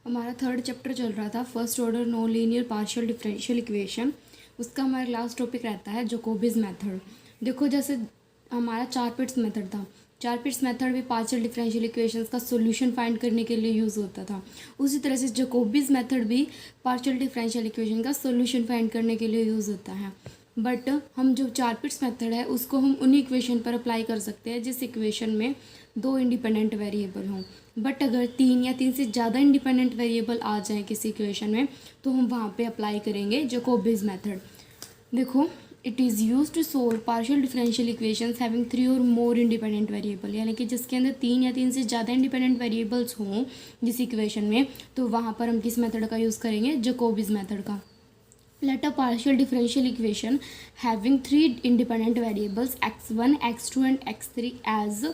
हमारा third chapter चल रहा था first order non linear partial differential equation. उसका हमारा लास्ट टॉपिक रहता है जैकोबीज मेथड। देखो जैसे हमारा चारपिट्स मेथड था, चारपिट्स मेथड भी पार्शियल डिफरेंशियल इक्वेशंस का सॉल्यूशन फाइंड करने के लिए यूज़ होता था। उसी तरह से जैकोबीज मेथड भी पार्शियल डिफरेंशियल इक्वेशन का सॉल्यूशन फाइंड करने के लिए यूज़ होता है। बट हम जो चारपिट्स मेथड है उसको हम उन्हीं इक्वेशन पर अप्लाई कर सकते हैं जिस इक्वेशन में दो इंडिपेंडेंट वेरिएबल हों। बट अगर तीन या तीन से ज़्यादा इंडिपेंडेंट वेरिएबल आ जाएं किसी इक्वेशन में तो हम वहाँ पे अप्लाई करेंगे जैकोबीज मेथड। देखो it is use to solve partial differential equations having three or more independent variable, यानी कि जिसके अंदर तीन या तीन से ज़्यादा इंडिपेंडेंट वेरिएबल्स हों जिस इक्वेशन में, तो वहाँ पर हम किस मेथड का यूज़ करेंगे, जैकोबीज मेथड का। Let a partial differential equation having three independent variables x1, x2 and x3 as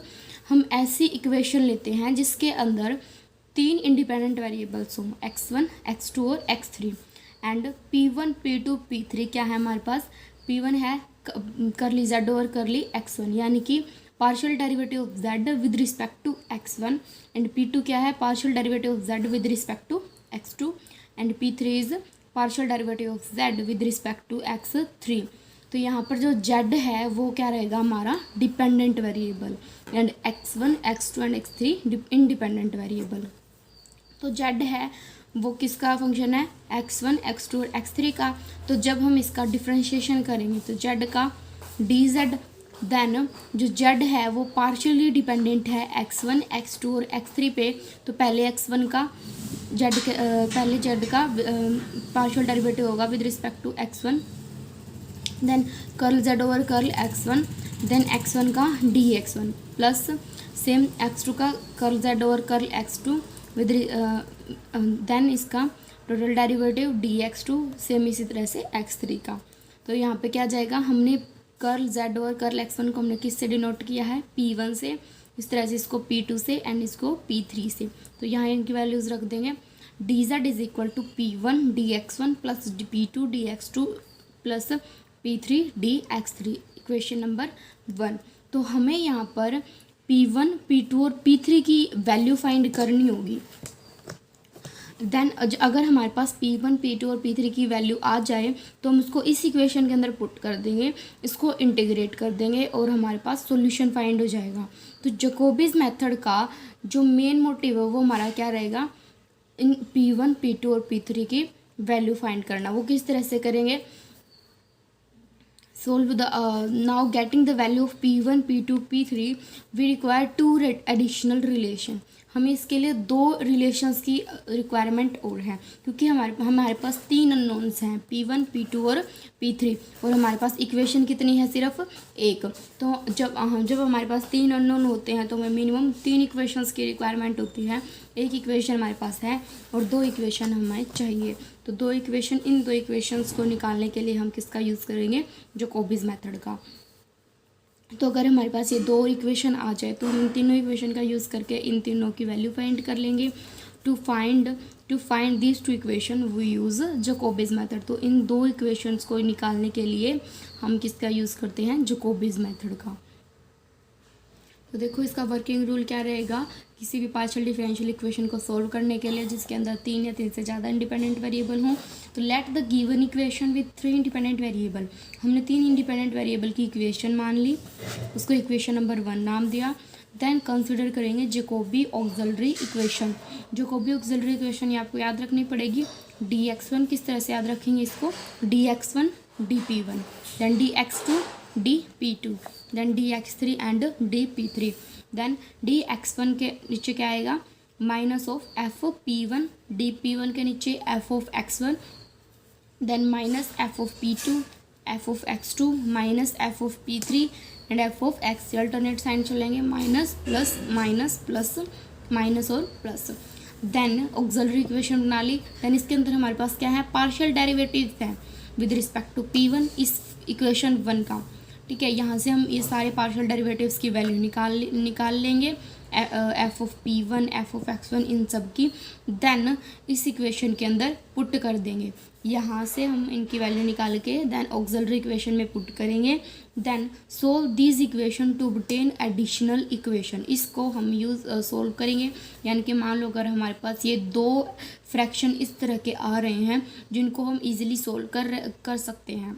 हम ऐसी इक्वेशन लेते हैं जिसके अंदर तीन इंडिपेंडेंट वेरिएबल्स हों x1, x2 और x3 and p1, p2, p3 क्या है हमारे पास, p1 है करली z और करली x1 यानी कि partial derivative of z with respect to x1 and p2 क्या है partial derivative of z with respect to x2 and p3 is partial derivative of z with respect to x3। तो यहाँ पर जो z है वो क्या रहेगा हमारा dependent variable and x1, x2 and x3 independent variable. तो z है वो किसका फंक्शन है, x1, x2 और x3 का। तो जब हम इसका डिफ्रेंशिएशन करेंगे तो z का dz, देन जो z है वो पार्शियली डिपेंडेंट है x1, x2 और x3 पे। तो पहले x1 का पहले z का पार्शियल डेरिवेटिव होगा with respect to x1, then curl z over curl x1, then x1 का dx1 प्लस सेम x2 का curl z over curl x2 with then इसका टोटल डेरिवेटिव dx2 सेम इसी तरह से x3 का। तो यहाँ पे क्या जाएगा, हमने curl z over curl x1 को हमने किससे डिनोट किया है, p1 से, इस तरह से इसको p2 से एंड इसको p3 से। तो यहाँ इनकी वैल्यूज़ रख देंगे, dz is equal to p1 dx1 plus p2 dx2 plus p3 dx3, equation number 1। तो हमें यहाँ पर p1, p2 और p3 की वैल्यू फाइंड करनी होगी। देन अगर हमारे पास p1, p2 और p3 की वैल्यू आ जाए तो हम उसको इस इक्वेशन के अंदर पुट कर देंगे, इसको इंटीग्रेट कर देंगे और हमारे पास सॉल्यूशन फाइंड हो जाएगा। तो जैकोबीज मेथड का जो मेन मोटिव है वो हमारा क्या रहेगा, इन p1, p2 और p3 की वैल्यू फाइंड करना। वो किस तरह से करेंगे, solve the now getting the value of p1, p2, p3 we require two additional relation। हमें इसके लिए दो रिलेशंस की रिक्वायरमेंट और है क्योंकि हमारे पास तीन अननोन्स हैं p1, p2 और p3 और हमारे पास इक्वेशन कितनी है, सिर्फ एक। तो जब हमारे पास तीन अननोन होते हैं तो हमें मिनिमम तीन इक्वेशंस की रिक्वायरमेंट होती है। एक इक्वेशन हमारे पास है और दो इक्वेशन हमें चाहिए। तो इन दो इक्वेशंस को निकालने के लिए हम किसका यूज़ करेंगे, जैकोबीज मेथड का। तो अगर हमारे पास ये दो इक्वेशन आ जाए तो हम तीनों इक्वेशन का यूज़ करके इन तीनों की वैल्यू फाइंड कर लेंगे। To find this two equation we use Jacobi's method. तो इन दो इक्वेशंस को निकालने के लिए हम किसका यूज़ करते हैं, जैकोबीज मेथड का। तो देखो इसका वर्किंग रूल क्या रहेगा, किसी भी पार्शियल डिफरेंशियल इक्वेशन को सॉल्व करने के लिए जिसके अंदर तीन या तीन से ज़्यादा इंडिपेंडेंट वेरिएबल हों, तो let the given equation with three independent variable. हमने तीन इंडिपेंडेंट वेरिएबल की इक्वेशन मान ली, उसको इक्वेशन नंबर 1 नाम दिया। देन कंसिडर करेंगे Jacobi auxiliary equation. Jacobi auxiliary equation ये आपको याद रखनी पड़ेगी। dx1 किस तरह से याद रखेंगे इसको, dx1 dp1, then dx2 dp2, then dx3 and dp3। Then dx1 के नीचे क्या आएगा, minus of F of p1, dp1 के नीचे F of x1, then minus F of p2, F of x2 minus F of p3 and F of x। Alternate sign चलेंगे, minus plus minus plus minus और plus. Then auxiliary equation बना ली। Then इसके अंदर हमारे पास क्या है, पार्शियल डेरिवेटिव्स हैं विद रिस्पेक्ट टू p1 इस इक्वेशन 1 का। ठीक है, यहाँ से हम ये सारे पार्शियल डेरिवेटिव्स की वैल्यू निकाल लेंगे, F of p1, F of x1 इन सब की। देन इस इक्वेशन के अंदर पुट कर देंगे। यहाँ से हम इनकी वैल्यू निकाल के देन ऑक्सिलरी इक्वेशन में पुट करेंगे। Then solve this equation to obtain additional equation, इसको हम सोल्व करेंगे। यानी कि मान लो अगर हमारे पास ये दो फ्रैक्शन इस तरह के आ रहे हैं जिनको हम इजीली सोल्व कर सकते हैं,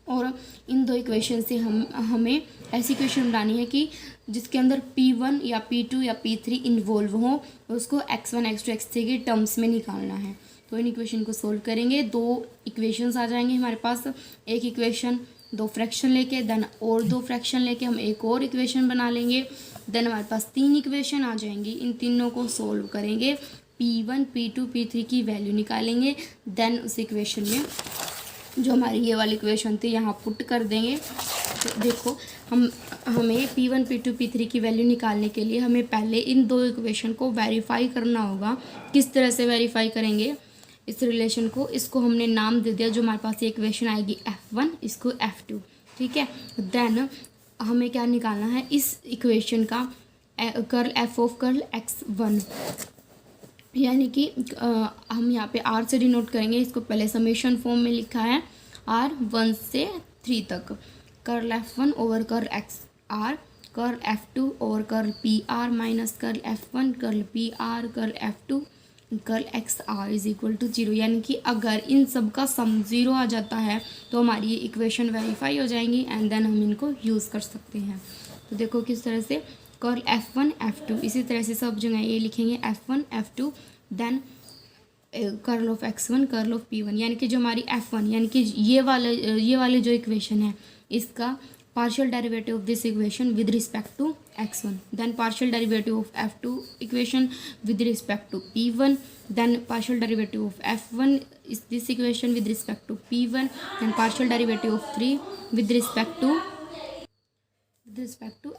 और इन दो इक्वेशन से हमें ऐसी इक्वेशन बनानी है कि जिसके अंदर P1 या P2 या P3 इन्वॉल्व हो, उसको x1 x2 x3 के टर्म्स में निकालना है। तो इन इक्वेशन को सोल्व करेंगे, दो इक्वेशंस आ जाएंगे हमारे पास। एक इक्वेशन दो फ्रैक्शन लेके, देन और दो फ्रैक्शन लेके हम एक और इक्वेशन बना लेंगे। देन हमारे पास तीन इक्वेशन आ जाएंगी, इन तीनों को सोल्व करेंगे, P1 P2 P3 की वैल्यू निकालेंगे। देन उस इक्वेशन में जो हमारी ये वाली इक्वेशन थी यहाँ पुट कर देंगे। तो देखो हमें P1 P2 P3 की वैल्यू निकालने के लिए हमें पहले इन दो इक्वेशन को वेरीफाई करना होगा। किस तरह से वेरीफाई करेंगे इस रिलेशन को? इसको हमने नाम दे दिया, जो हमारे पास ये इक्वेशन आएगी F1, इसको F2, ठीक है। देन हमें क्या निकालना है इस इक्वेशन का curl F of curl x1, यानी कि हम यहाँ पे R से डिनोट करेंगे। इसको पहले समेशन फॉर्म में लिखा है R 1 से 3 तक, curl F1 over curl XR, curl F2 over curl PR minus curl F1 curl PR curl F2 curl XR is equal to 0। यानी कि अगर इन सब का सम 0 आ जाता है तो हमारी ये इक्वेशन वेरीफाई हो जाएंगी एंड देन हम इनको यूज़ कर सकते हैं। तो देखो किस तरह से कर्ल F1 F2, इसी तरह से सब जगह ये लिखेंगे F1 F2, then curl of x1 curl of P1, यानी कि जो हमारी F1 यानी कि ये वाले जो इक्वेशन है इसका partial derivative of this equation with respect to x1, then partial derivative of F2 equation with respect to P1, then partial derivative of F1 is this equation with respect to P1, then partial derivative of 3 with respect to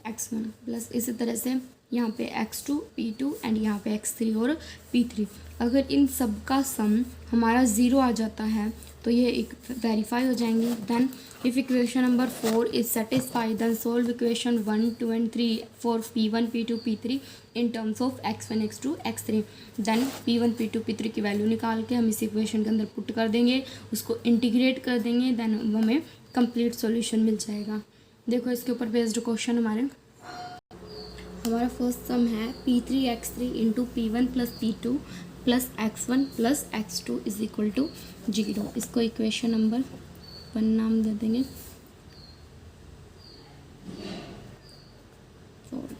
x1, plus इसी तरह से यहाँ पे x2 P2 and यहाँ पे x3 और P3। अगर इन सब का सम हमारा 0 आ जाता है तो ये एक वेरीफाई हो जाएंगी। Then if equation number 4 is satisfied then solve equation 1 2 and 3 for P1 P2 P3 in terms of x1 x2 x3। Then P1 P2 P3 की वैल्यू निकाल के हम इस इक्वेशन के अंदर पुट कर देंगे, उसको इंटीग्रेट कर देंगे, देन हमें कंप्लीट सॉल्यूशन मिल जाएगा। देखो इसके ऊपर बेस्ड क्वेश्चन हमारा फर्स्ट सम है P3 x3 into P1 plus P2 plus x1 plus x2 is equal to 0। इसको इक्वेशन नंबर 1 नाम दे देंगे, सॉरी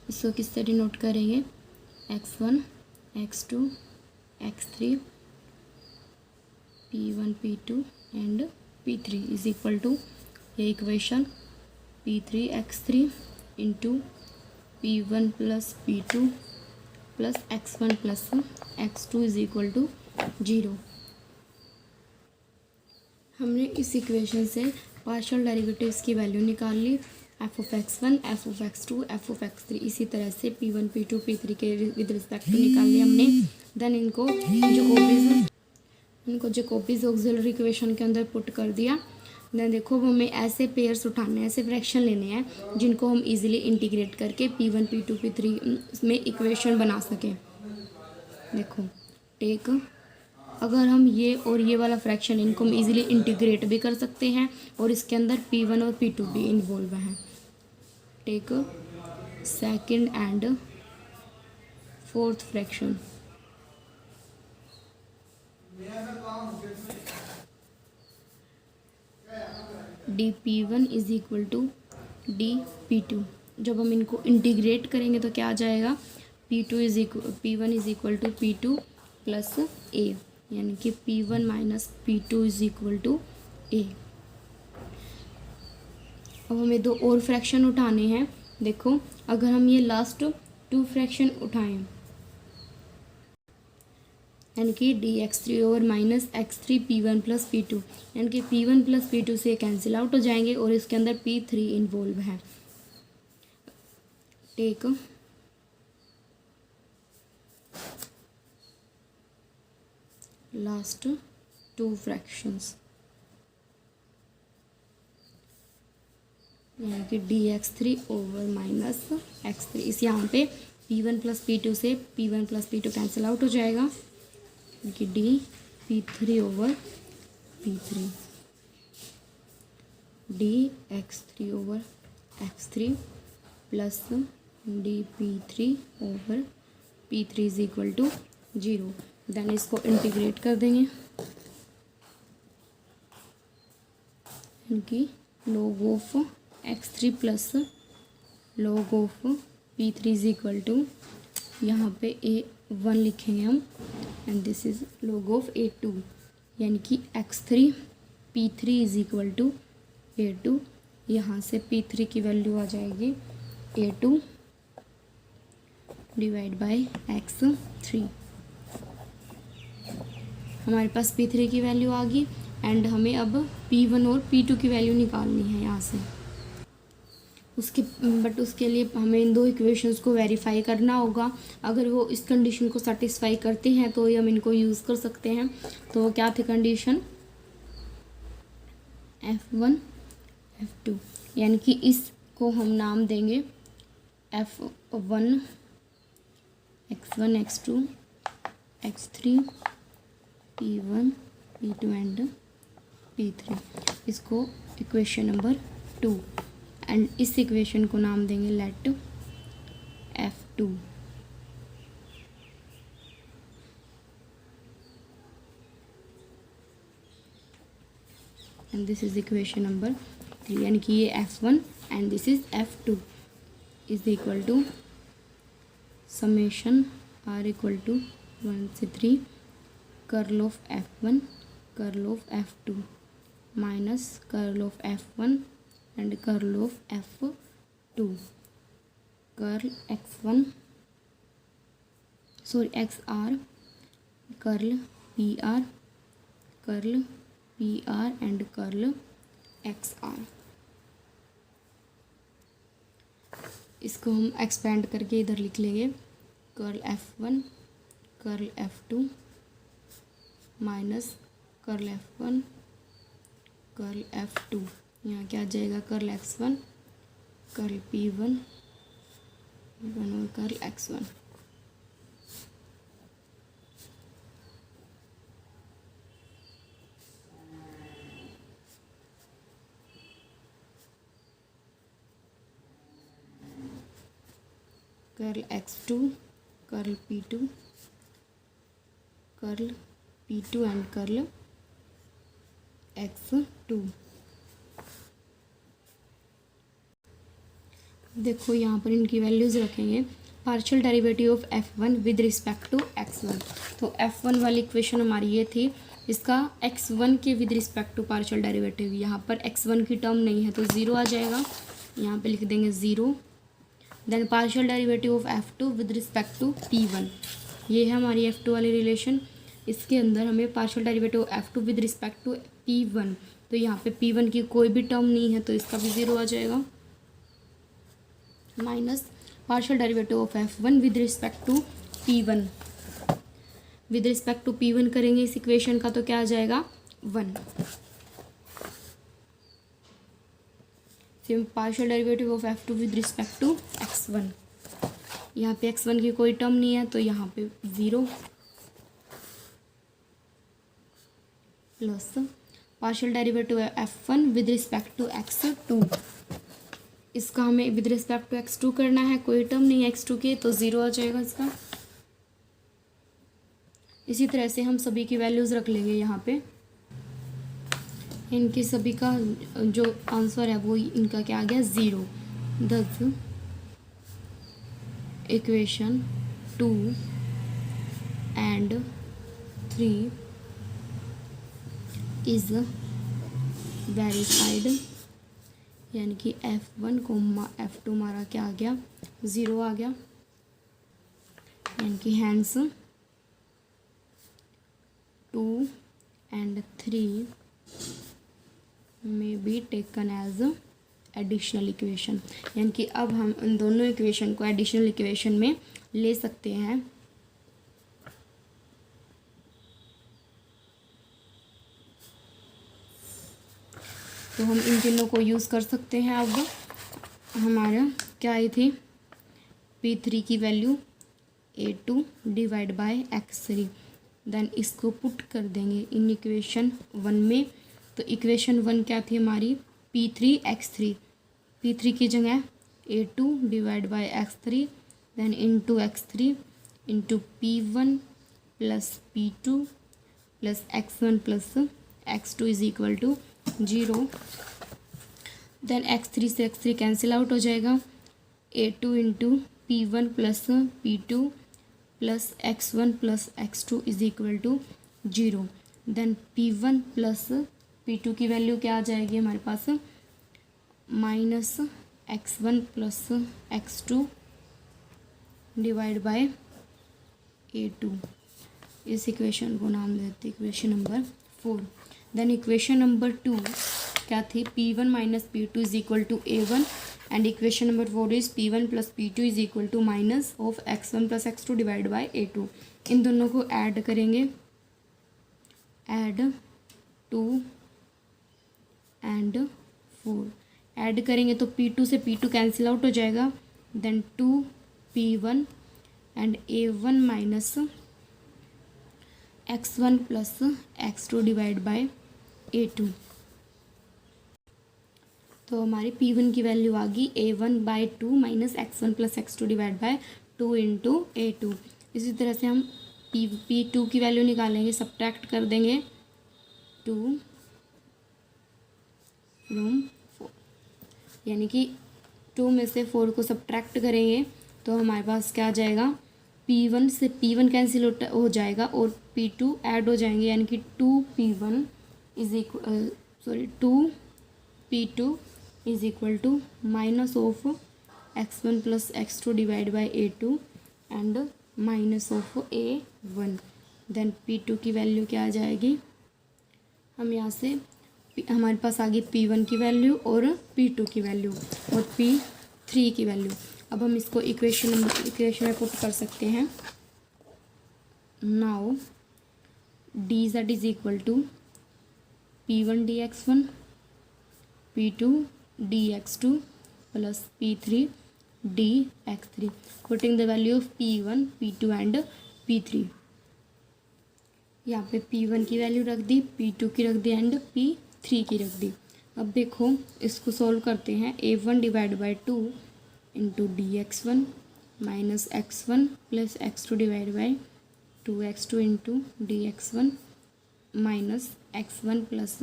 इसको किस तरह डिनोट करेंगे x1 x2 x3 P1 P2 and P3 is equal to ये equation P3 x3 into P1 plus P2 plus x1 plus x2 is equal to 0। हमने इस इक्वेशन से पार्शियल डेरिवेटिव्स की वैल्यू निकाल ली, f of x1 f of x2 f of x3। इसी तरह से P1 P2 P3 के विद रिस्पेक्ट टू निकाल लिया हमने। देन इनको जैकोबीज ऑक्सिलरी इक्वेशन के अंदर पुट कर दिया। देन देखो हमें ऐसे पेयर्स उठाने हैं, ऐसे फ्रैक्शन लेने हैं जिनको हम इजीली इंटीग्रेट करके P1 P2 P3 में इक्वेशन बना सकें। देखो टेक, अगर हम ये और ये वाला फ्रैक्शन इनको हम इजीली इंटीग्रेट भी कर सकते हैं और इसके अंदर P1 और P2 भी इन्वॉल्व हैं। Take second and fourth fraction, dP1 is equal to dP2। जब हम इनको इंटीग्रेट करेंगे तो क्या आ जाएगा P1 is equal to P2 plus A, यानी कि P1 minus P2 is equal to A। अब हमें दो और फ्रैक्शन उठाने हैं। देखो अगर हम ये लास्ट 2 फ्रैक्शन उठाएं यानी कि dx3 over minus x3 P1 plus P2, यानी कि P1 प्लस P2 से कैंसिल आउट हो जाएंगे और इसके अंदर P3 इन्वॉल्व है। टेक लास्ट 2 फ्रैक्शंस, यानी कि dx3 ओवर माइनस x3। इस यहाँ पे P1 प्लस P2 से P1 plus P2 cancel out हो जाएगा कि P3/P3 dx3/x3 plus dP3/P3 is equal to 0। Then इसको इंटीग्रेट कर देंगे, इनकी log of x3 plus log of P3 is equal to, यहाँ पे A1 लिखेंगे हम, and this is log of A2, यानी कि x3 P3 is equal to A2। यहाँ से P3 की वैल्यू आ जाएगी A2 डिवाइड बाई x3। हमारे पास P3 की वैल्यू आ गई, एंड हमें अब P1 और P2 की वैल्यू निकालनी है यहाँ से। उसके लिए हमें इन दो इक्वेशंस को वेरीफाई करना होगा। अगर वो इस कंडीशन को सेटिस्फाई करते हैं तो हम इनको यूज़ कर सकते हैं। तो वो क्या थे कंडीशन, F1 F2, यानी कि इसको हम नाम देंगे F1 x1 x2 x3 P1 P2 and P3। इसको इक्वेशन नंबर 2, एंड इस इक्वेशन को नाम देंगे let F2। And this is equation number 3, यानी कि ये F1 and this is F2 is equal to summation r equal to 1 से 3 curl of F1 curl of F2 minus curl of F1 and curl of F2 curl x1 xr curl PR and curl XR। इसको हम expand करके इधर लिख लेंगे curl F1 curl F2 minus curl F1 curl F2। यहाँ क्या आ जाएगा, कर्ल x1 कर्ल P1 और curl x1। Curl x2 curl P2 and curl x2। देखो यहाँ पर इनकी वैल्यूज़ रखेंगे। Partial derivative of F1 with respect to x1। तो F1 वाली इक्वेशन हमारी ये थी, इसका x1 के with respect to partial derivative, यहाँ पर x1 की टर्म नहीं है तो 0 आ जाएगा, यहाँ पे लिख देंगे 0। Then partial derivative of F2 with respect to P1, ये है हमारी F2 वाली रिलेशन। इसके अंदर हमें partial derivative of F2 with respect to P1, तो यहाँ पे P1 की कोई भी टर्म नहीं है तो इसका भी 0 आ जाएगा, minus partial derivative of F1 with respect to P1। With respect to P1 करेंगे इस इक्वेशन का तो क्या आ जाएगा 1। फिर partial derivative of F2 with respect to x1, यहाँ पे x1 की कोई टर्म नहीं है तो यहाँ पे 0 plus partial derivative F1 with respect to x2, इसका हमें विद रिस्पेक्ट टू x2 करना है, कोई टर्म नहीं है x2 के तो 0 आ जाएगा इसका। इसी तरह से हम सभी की वैल्यूज़ रख लेंगे यहाँ पे, इनकी सभी का जो आंसर है वो इनका क्या आ गया 0। दस इक्वेशन 2 एंड 3 इज़ वेरीफाइड, यानी कि F1 को F2 हमारा क्या आ गया 0 आ गया, यानी कि हैंस 2 एंड 3 में be taken as additional equation, यानी कि अब हम इन दोनों इक्वेशन को एडिशनल इक्वेशन में ले सकते हैं। तो हम इन तीनों को यूज़ कर सकते हैं। अब हमारा क्या आई थी, P3 की value A2 divide by x3, then इसको पुट कर देंगे इन इक्वेशन 1 में। तो इक्वेशन 1 क्या थी हमारी, P3 X3 की जगह A2 divide by X3 then into X3 into P1 plus P2 plus X1 plus X2 is equal to 0। Then X3 से X3 कैंसिल आउट हो जाएगा, A2 into P1 plus P2 plus X1 plus X2 is equal to 0। Then P1 plus P2 की value क्या आ जाएगी हमारे पास, minus X1 plus X2 divide by A2। इस इक्वेशन को नाम देते हैं equation number 4। Then equation number 2 क्या थी, P1 minus P2 is equal to A1 and equation number 4 is P1 plus P2 is equal to minus of X1 plus X2 divide by A2। इन दोनों को add करेंगे, add 2 and 4 add करेंगे तो P2 से P2 cancel out हो जाएगा, then 2P1 and A1 minus X1 plus X2 divide by A2। तो हमारी P1 की वैल्यू आ गई A1 by 2 minus X1 plus X2 divide by 2 into A2। इसी तरह से हम P2 की वैल्यू निकालेंगे, सब्ट्रैक्ट कर देंगे 2 फ्रॉम 4, यानी कि 2 में से 4 को सब्ट्रैक्ट करेंगे तो हमारे पास क्या आ जाएगा, P1 से P1 कैंसिल हो जाएगा और P2 ऐड हो जाएंगे, यानी कि 2P1 is equal 2P2 is equal to minus of X1 plus X2 divide by A2 and minus of A1। Then P2 की वैल्यू क्या आ जाएगी, हम यहाँ से हमारे पास आ गई P1 की वैल्यू और P2 की वैल्यू और P3 की वैल्यू। अब हम इसको इक्वेशन में पुट कर सकते हैं। Now dz is equal to P1 dx1 P2 dx2 plus P3 dx3, putting the value of P1 P2 and P3। यहाँ पे P1 की वैल्यू रख दी, P2 की रख दी एंड P3 की रख दी। अब देखो इसको सॉल्व करते हैं, A1 divide by 2 into dx1 minus x1 plus x2 divide by 2x2 into dx1 minus x1 plus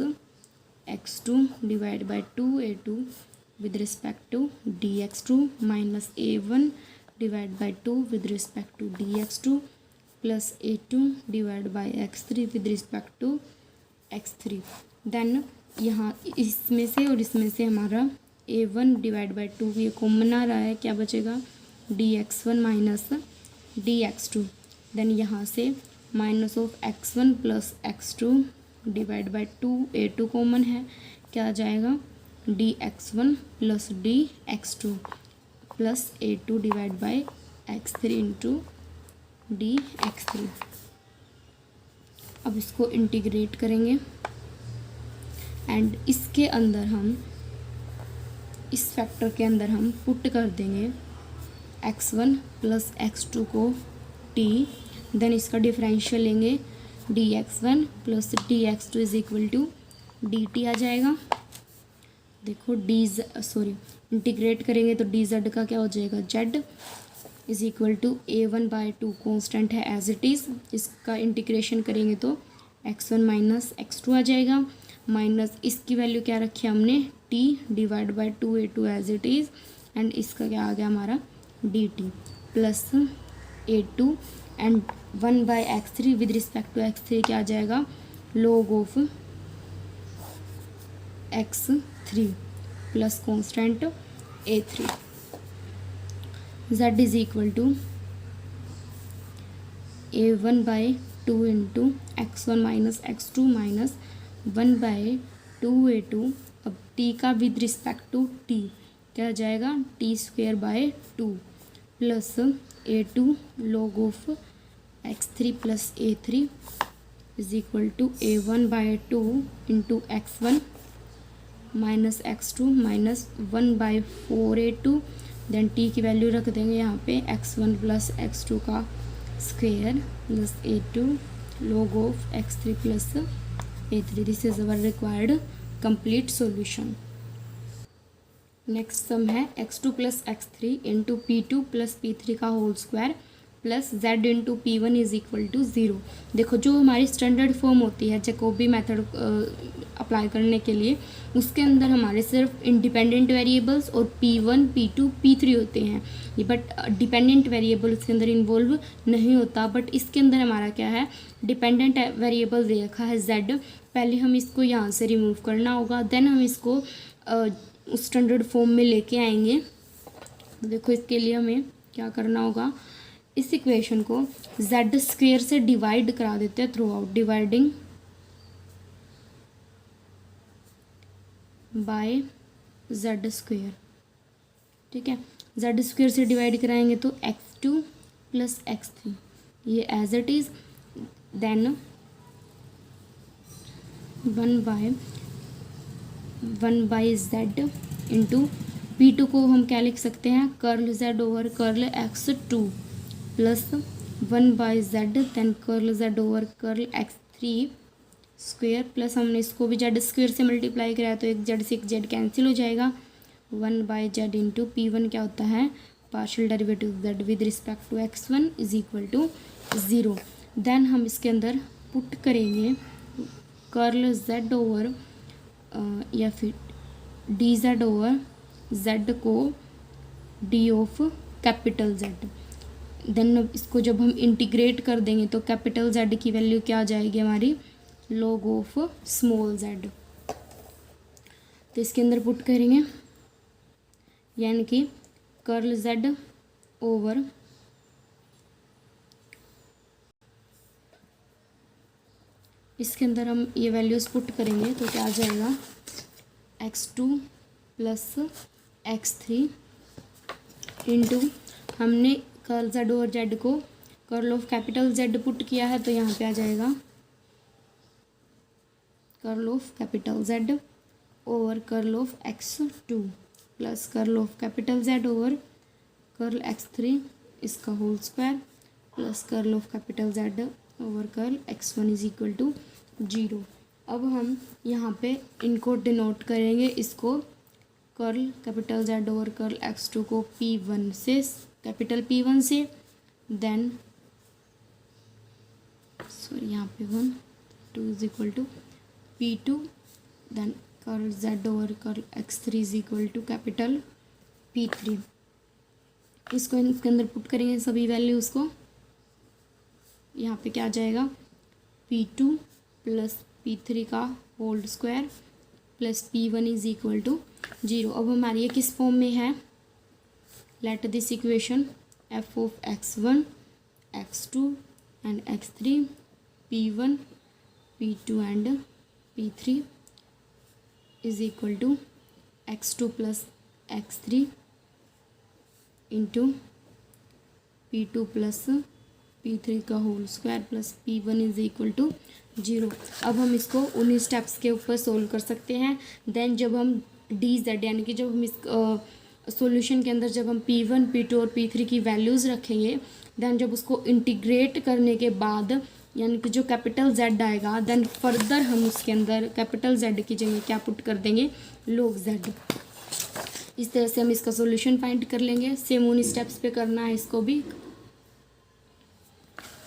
x2 divide by 2a2 with respect to dx2 minus a1 divide by 2 with respect to dx2 plus a2 divide by x3 with respect to x3। Then यहाँ इसमें से और इसमें से हमारा A1 divide by 2 ये common आ रहा है, क्या बचेगा, dx1 माइनस dx2। देन यहाँ से minus of x1 plus x2 divide by 2a2 common है, क्या आ जाएगा, dx1 plus dx2 plus a2 divide by x3 into dx3। अब इसको इंटीग्रेट करेंगे एंड इसके अंदर हम इस फैक्टर के अंदर हम पुट कर देंगे x1 प्लस x2 को t, देन इसका डिफरेंशियल लेंगे dx1 plus dx2 is equal to dt आ जाएगा। देखो इंटीग्रेट करेंगे तो dz का क्या हो जाएगा, z is equal to A1 by 2 constant है एज इट इज़, इसका इंटीग्रेशन करेंगे तो x1 माइनस x2 आ जाएगा, माइनस इसकी वैल्यू क्या रखी है हमने, t divide by 2a2 as it is and इसका क्या आ गया हमारा dt plus a2 and 1 by x3 with respect to x3 क्या आ जाएगा, log of x3 plus constant a3। z is equal to A1 by 2 into x1 minus x2 minus 1 by 2a2। अब t का विद रिस्पेक्ट टू t क्या आ जाएगा, t square by 2 plus a2 log of x3 plus a3 is equal to A1 by 2 into x1 minus x2 minus 1 by 4a2। Then t की value रख देंगे यहाँ पे x1 प्लस x2 का square plus a2 log of x3 plus a3. This is our required complete solution. Next sum है x2 plus x3 into p2 plus p3 का whole square plus z into p1 is equal to 0. देखो जो हमारी standard form होती है Jacobi method apply करने के लिए, उसके अंदर हमारे सिर्फ इंडिपेंडेंट वेरिएबल्स और p1 p2 p3 होते हैं, बट डिपेंडेंट वेरिएबल उसके अंदर इन्वॉल्व नहीं होता. बट इसके अंदर हमारा क्या है, डिपेंडेंट वेरिएबल दे रखा है z. पहले हम इसको यहाँ से रिमूव करना होगा, देन हम इसको स्टैंडर्ड फॉर्म में लेके आएंगे. तो देखो इसके लिए हमें क्या करना होगा, इस इक्वेशन को z स्क्वेयर से डिवाइड करा देते हैं through out, dividing by z square. ठीक है, z स्क्वेयर से डिवाइड कराएंगे तो x2 प्लस x3 ये as it is, then 1 by z into p2 को हम क्या लिख सकते हैं, curl z over curl x2 plus 1 by z then curl z over curl x3 square plus हमने इसको भी z स्क्वेयर से मल्टीप्लाई कराया तो एक z से एक z कैंसिल हो जाएगा. 1 बाई z इंटू p1 क्या होता है, partial derivative z with respect to x1 is equal to 0. Then हम इसके अंदर पुट करेंगे कर्ल z ओवर या फिर डी जेड ओवर z को d of capital Z. Then इसको जब हम इंटीग्रेट कर देंगे तो कैपिटल Z की वैल्यू क्या आ जाएगी हमारी, log ऑफ स्मॉल z. तो इसके अंदर पुट करेंगे यानी कि कर्ल Z ओवर इसके अंदर हम ये वैल्यूज़ पुट करेंगे तो क्या आ जाएगा, x2 प्लस x3 इंटू हमने कर्ल z ओवर z को curl of capital Z put किया है तो यहाँ पे आ जाएगा curl of capital Z over curl of x2 plus curl of capital Z over curl x3 इसका whole square plus curl of capital Z over curl x1 is equal to 0. अब हम यहाँ पे इनको डिनोट करेंगे, इसको curl capital Z over curl x2 को p1 से, कैपिटल P1 से, देन सॉरी यहाँ पे 1 2 is equal to p2 then curl Z over curl x3 is equal to capital P3. इसको इसके अंदर पुट करेंगे सभी वैल्यूज़ को, यहाँ पे क्या आ जाएगा, p2 प्लस p3 का whole square plus p1 is equal to 0. अब हमारी ये किस फॉर्म में है, let this equation f of x1 x2 and x3 p1 p2 and p3 is equal to x2 plus x3 into p2 plus p3 का whole square plus p1 is equal to 0. अब हम इसको उन्हीं steps के ऊपर solve कर सकते हैं. देन जब हम डी जेड यानी कि जब हम इस सॉल्यूशन के अंदर जब हम p1 p2 और p3 की वैल्यूज़ रखेंगे, देन जब उसको इंटीग्रेट करने के बाद यानी कि जो कैपिटल Z आएगा, देन फर्दर हम उसके अंदर कैपिटल Z की जगह क्या पुट कर देंगे, log Z. इस तरह से हम इसका सॉल्यूशन फाइंड कर लेंगे. सेम उन स्टेप्स पे करना है इसको भी.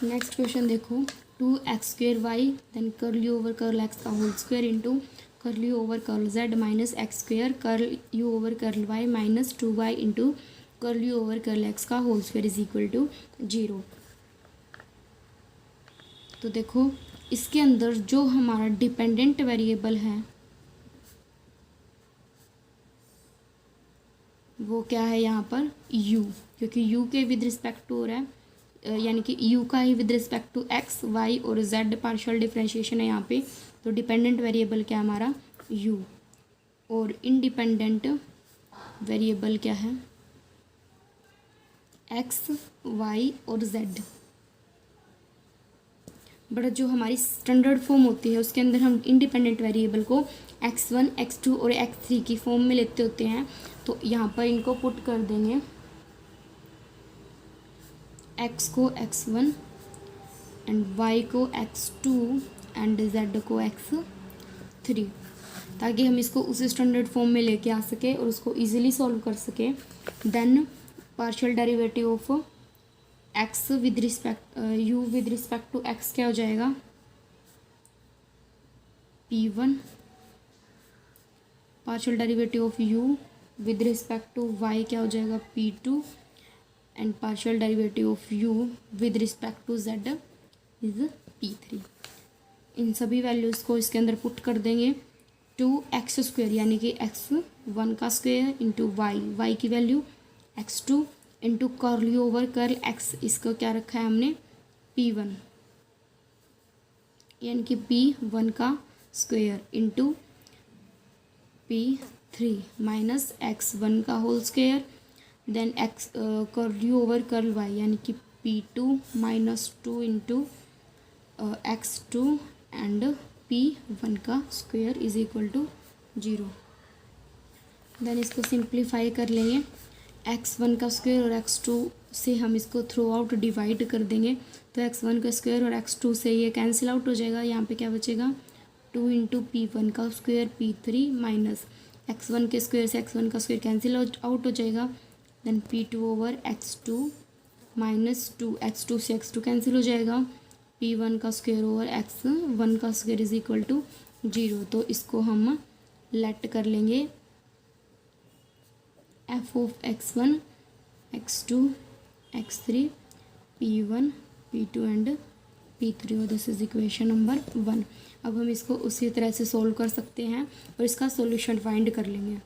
नेक्स्ट क्वेश्चन देखो, 2x square y then curl u over curl x का whole square into curl u over curl z minus x square curl u over curl y minus 2y into curl u over curl x का whole square is equal to 0. तो देखो इसके अंदर जो हमारा dependent variable है वो क्या है यहाँ पर u, क्योंकि u के विद रिस्पेक्ट टू हो रहा है, यानी कि u का ही with respect to x y और z पार्शियल डिफरेंशिएशन है यहाँ पे. तो डिपेंडेंट वेरिएबल क्या हमारा u और इंडिपेंडेंट वेरिएबल क्या है x y और z. बट जो हमारी स्टैंडर्ड फॉर्म होती है उसके अंदर हम इंडिपेंडेंट वेरिएबल को x1 x2 और x3 की फॉर्म में लेते होते हैं. तो यहाँ पर इनको पुट कर देंगे, x को x1 एंड y को x2 एंड z को x3, ताकि हम इसको उसी स्टैंडर्ड फॉर्म में लेके आ सके और उसको इजीली सॉल्व कर सके। Then partial derivative of x with respect u with respect to x क्या हो जाएगा, p1। Partial derivative of u with respect to y क्या हो जाएगा, p2। And partial derivative of u with respect to z is p3। इन सभी values को इसके अंदर पुट कर देंगे। 2x² यानी कि x1 का स्क्वायर इंटू y की value x2 into curly over curl x, इसका क्या रखा है हमने p1 यानी कि p1 का square into p3 minus x1 का whole square, then x curly over curl y यानी कि p2 minus 2 into x2 and p1 का square is equal to 0। Then इसको सिंप्लीफाई कर लेंगे। x1 का स्क्वायर और x2 से हम इसको थ्रू आउट डिवाइड कर देंगे, तो x1 का स्क्वायर और x2 से ये कैंसिल आउट हो जाएगा। यहाँ पे क्या बचेगा, 2 इंटू p1 का स्क्वायर p3 माइनस x1 के स्क्वायर से x1 का स्क्वायर कैंसिल आउट हो जाएगा। Then p2 over x2 minus 2, x2 से x2 कैंसिल हो जाएगा। p1 का स्क्वायर ओवर x1 का स्क्वायर इज इक्वल टू 0। तो इसको हम लेट कर लेंगे f of x1 x2 x3 p1 p2 and p3 और दिस इज इक्वेशन नंबर 1। अब हम इसको उसी तरह से सोल्व कर सकते हैं और इसका सॉल्यूशन फाइंड कर लेंगे।